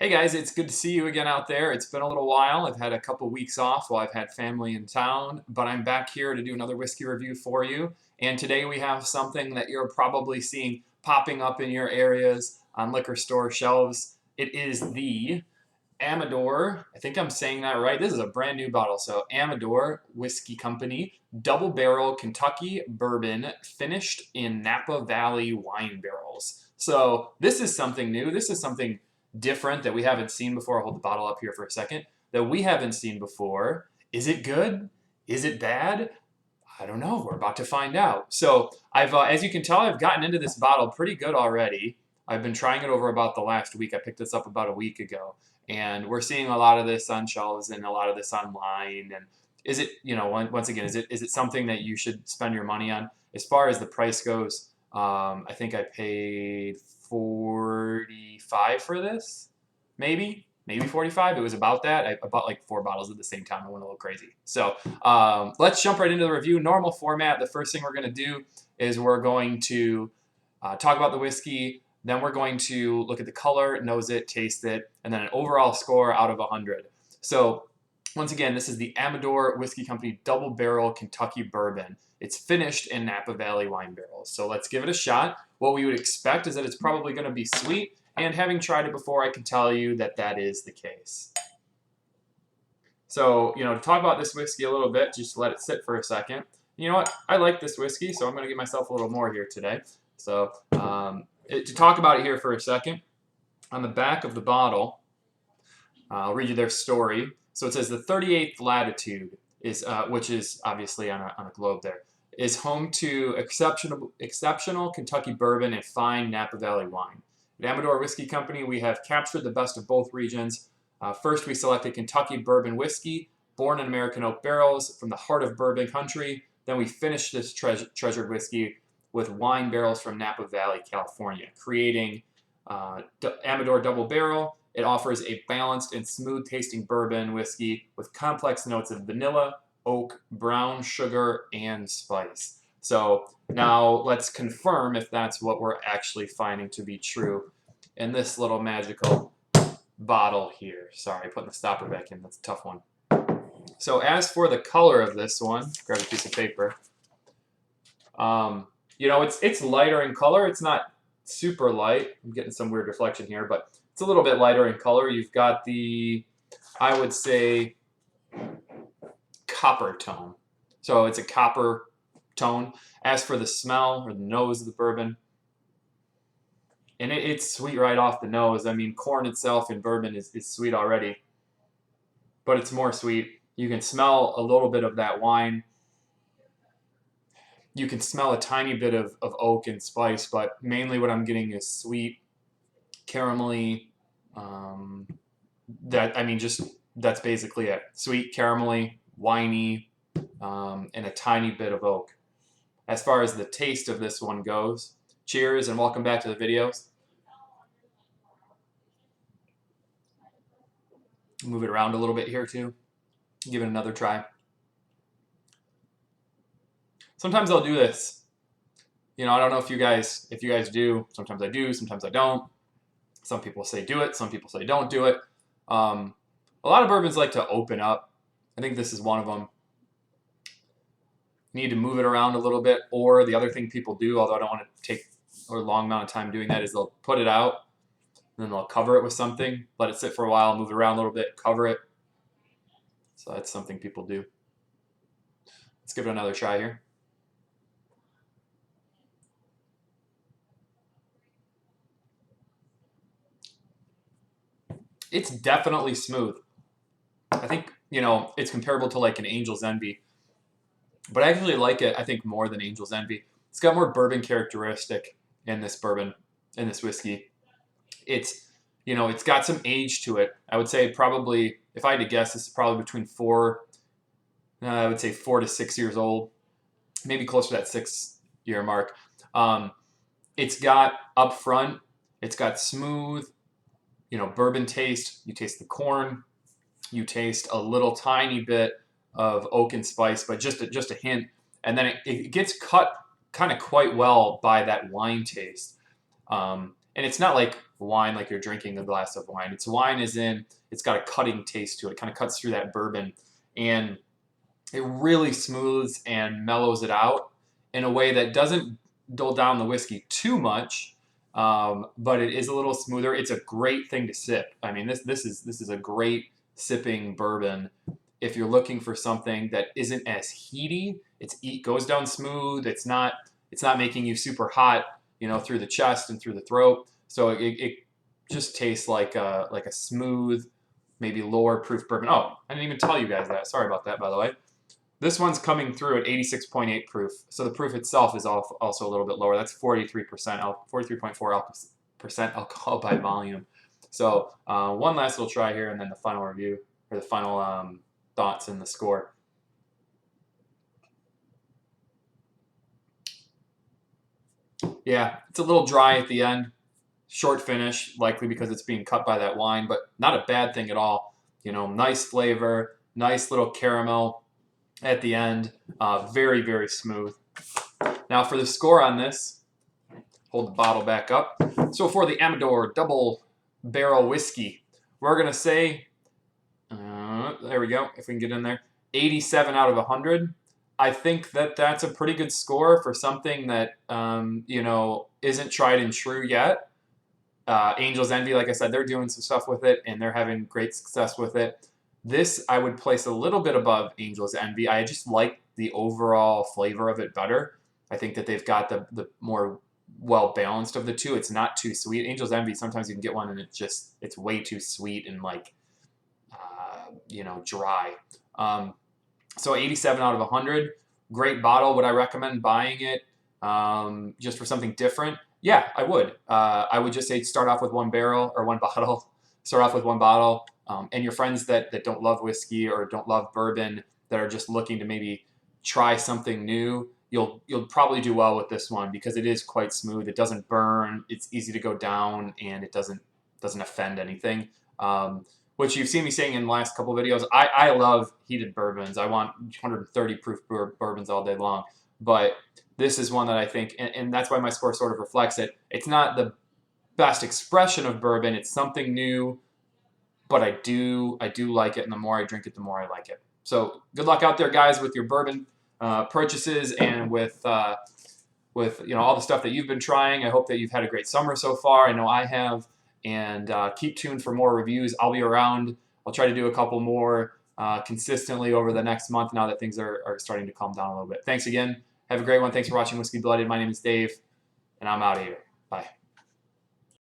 Hey guys, it's good to see you again out there. It's been a little while. I've had a couple weeks off while I've had family in town, but I'm back here to do another whiskey review for you. And today we have something that you're probably seeing popping up in your areas on liquor store shelves. It is the Amador, I think I'm saying that right. This is a brand new bottle. So Amador Whiskey Company, Double Barrel Kentucky Bourbon, finished in Napa Valley Wine Barrels. So this is something new. This is something different that we haven't seen before. I'll hold the bottle up here for a second. That we haven't seen before. Is it good? Is it bad? I don't know. We're about to find out. So as you can tell, I've gotten into this bottle pretty good already. I've been trying it over about the last week. I picked this up about a week ago. And we're seeing a lot of this on shelves and a lot of this online. And is it, once again, is it something that you should spend your money on? As far as the price goes, I think I paid $45 for this, maybe 45. It was about that. I bought like 4 bottles at the same time. I went a little crazy. So let's jump right into the review. Normal format. The first thing we're going to do is we're going to talk about the whiskey. Then we're going to look at the color, nose it, taste it, and then an overall score out of 100. So once again, this is the Amador Whiskey Company Double Barrel Kentucky Bourbon. It's finished in Napa Valley Wine Barrels. So let's give it a shot. What we would expect is that it's probably going to be sweet, and having tried it before, I can tell you that that is the case. So, to talk about this whiskey a little bit, just let it sit for a second. You know what? I like this whiskey, so I'm going to give myself a little more here today. So, to talk about it here for a second, on the back of the bottle, I'll read you their story. So it says the 38th latitude is, which is obviously on a globe there, is home to exceptional Kentucky bourbon and fine Napa Valley wine. At Amador Whiskey Company, we have captured the best of both regions. First, we selected Kentucky bourbon whiskey, born in American oak barrels from the heart of bourbon country. Then we finished this treasured whiskey with wine barrels from Napa Valley, California, creating Amador Double Barrel. It offers a balanced and smooth-tasting bourbon whiskey with complex notes of vanilla, oak, brown sugar, and spice. So now let's confirm if that's what we're actually finding to be true in this little magical bottle here. Sorry, putting the stopper back in. That's a tough one. So as for the color of this one, grab a piece of paper. It's lighter in color. It's not super light. I'm getting some weird reflection here, but it's a little bit lighter in color. You've got the, I would say, copper tone. So it's a copper tone. As for the smell or the nose of the bourbon, and it's sweet right off the nose. I mean, corn itself in bourbon is sweet already, but it's more sweet. You can smell a little bit of that wine. You can smell a tiny bit of oak and spice, but mainly what I'm getting is sweet, caramelly. That's basically it. Sweet, caramelly, winey, and a tiny bit of oak. As far as the taste of this one goes, cheers and welcome back to the videos. Move it around a little bit here too. Give it another try. Sometimes I'll do this. I don't know if you guys do. Sometimes I do. Sometimes I don't. Some people say do it. Some people say don't do it. A lot of bourbons like to open up. I think this is one of them. You need to move it around a little bit. Or the other thing people do, although I don't want to take a long amount of time doing that, is they'll put it out and then they'll cover it with something. Let it sit for a while. Move it around a little bit. Cover it. So that's something people do. Let's give it another try here. It's definitely smooth. I think, it's comparable to like an Angel's Envy. But I actually like it, I think, more than Angel's Envy. It's got more bourbon characteristic in this bourbon, in this whiskey. It's got some age to it. I would say probably, if I had to guess, this is probably between 4 to 6 years old. Maybe closer to that 6-year mark. It's got up front, it's got smooth, bourbon taste. You taste the corn. You taste a little tiny bit of oak and spice, but just a hint. And then it gets cut kind of quite well by that wine taste. And it's not like wine like you're drinking a glass of wine. It's wine as in it's got a cutting taste to it. It kind of cuts through that bourbon, and it really smooths and mellows it out in a way that doesn't dull down the whiskey too much, but it is a little smoother. It's a great thing to sip. I mean, this is a great sipping bourbon if you're looking for something that isn't as heaty. It goes down smooth. It's not making you super hot, through the chest and through the throat. So it just tastes like a smooth, maybe lower proof bourbon. Oh, I didn't even tell you guys that. Sorry about that, by the way. This one's coming through at 86.8 proof, so the proof itself is also a little bit lower. That's 43%, 43.4% alcohol by volume. So one last little try here, and then the final review, or the final thoughts and the score. Yeah, it's a little dry at the end. Short finish, likely because it's being cut by that wine, but not a bad thing at all. Nice flavor, nice little caramel at the end. Very, very smooth. Now for the score on this, hold the bottle back up. So for the Amador Double Barrel Whiskey, we're going to say, there we go, if we can get in there, 87 out of 100. I think that that's a pretty good score for something that, isn't tried and true yet. Angel's Envy, like I said, they're doing some stuff with it, and they're having great success with it. This I would place a little bit above Angel's Envy. I just like the overall flavor of it better. I think that they've got the more well-balanced of the two. It's not too sweet. Angel's Envy, sometimes you can get one and it's way too sweet and dry. So 87 out of 100. Great bottle. Would I recommend buying it just for something different? Yeah, I would. I would just say start off with one barrel or one bottle. Start off with one bottle. And your friends that don't love whiskey or don't love bourbon, that are just looking to maybe try something new, you'll probably do well with this one because it is quite smooth. It doesn't burn. It's easy to go down, and it doesn't offend anything. Which you've seen me saying in the last couple of videos. I love heated bourbons. I want 130 proof bourbons all day long. But this is one that I think, and that's why my score sort of reflects it. It's not the best expression of bourbon. It's something new, but I do like it, and the more I drink it, the more I like it. So good luck out there, guys, with your bourbon purchases and with all the stuff that you've been trying. I hope that you've had a great summer so far. I know I have. And keep tuned for more reviews. I'll be around. I'll try to do a couple more consistently over the next month now that things are starting to calm down a little bit. Thanks again. Have a great one. Thanks for watching Whiskey Blooded. My name is Dave, and I'm out of here. Bye.